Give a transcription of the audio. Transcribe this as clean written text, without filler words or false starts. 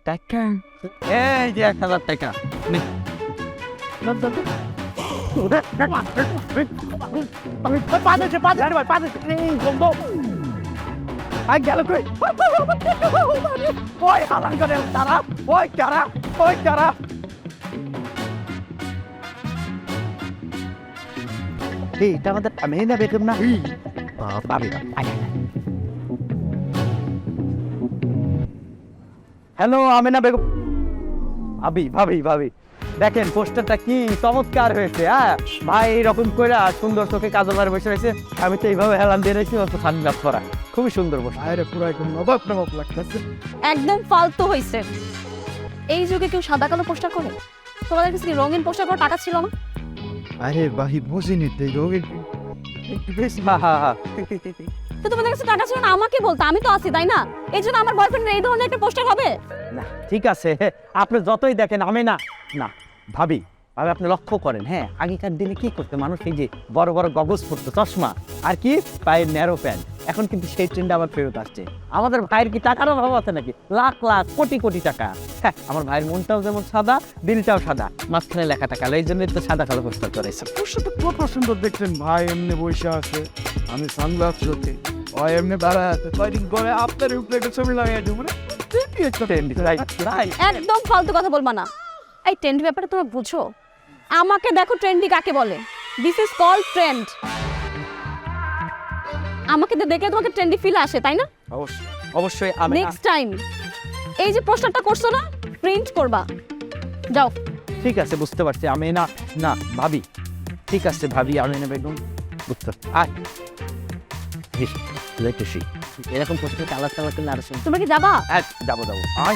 টাকা এই যে 1,000 টাকা নে। গেল কই ওই হালান করে তারা ওই কারা এটা আমাদের আমিনা বেগম না পাবি না হ্যালো আমিনা বেগম ভাবি দেখেন পোস্টারটা কি চমৎকার হয়েছে। হ্যাঁ ভাই এরকম করে সুন্দর চোখে কাজল ভাই বসে রয়েছে, আমি তো এইভাবে হেলান দিয়ে রেখেছি অত সানগ্লাস পরা, খুবই সুন্দর বসে। আরে পুরো একদম নবাব লাগতেছে। একদম ফালতু হইছে। এই যুগে কেউ সাদা কালো পোস্টার করে? তোমাদের কাছে কি রঙিন পোস্টার করার টাকা ছিল না? আরে ভাই বুঝিনি তো রঙিন তো তোমাদের কাছে টাকা ছিল না আমাকে বলতো, আমি তো আছি তাই না? এই জন্য আমার বয়ফ্রেন্ডের এই ধরনের একটা পোস্টার হবে না ঠিক আছে আপনি যতই দেখেন আমি না ভাবি আপনি লক্ষ্য করেন, হ্যাঁ আগেকার দিনে কি করতে মানুষ এই যে বড় বড় গগলস পরতো, চশমা আর কি পায়ের ন্যারো প্যান্ট, এখন কিন্তু সেই ট্রেন্ড আবার ফেরত আসছে। আমাদের ভাইয়ের কি টাকার অভাব আছে নাকি? লাখ লাখ কোটি কোটি টাকা। হ্যাঁ আমার ভাইয়ের মনটাও যেমন সাদা, দিলটাও সাদা, মাঝখানে লেখাটা কালো, এই জন্যই তো সাদা কালো পোস্টার করেছে। তোর সাথে কত সুন্দর দেখছেন ভাই, এমনি বসে আছে, আমি সানগ্লাস চোখে, ও এমনি দাঁড়ায় আছে, কয়দিন করে আপনার উপরে একটা ছবি লাগাই দেবো না, দেখি একটা ট্রেন্ড একদম ফালতু কথা বলবা না। এই ট্রেন্ড ব্যাপারে তোমরা বুঝো? আমাকে দেখো ট্রেন্ডি কাকে বলে। This is called trend. আমাকে দেখে তোমাকে ট্রেন্ডি ফিল আসে তাই না? অবশ্যই আমি নেক্সট টাইম এই যে পোস্টারটা করছো না, প্রিন্ট করবা। যাও। ঠিক আছে বুঝতে পারছি আমি না ভাবি, ঠিক আছে ভাবি আমি না বেগম বুঝতে আয় এরকম পোস্টার কালার করলে আর তোমরা কি যাবা? যাবো আয়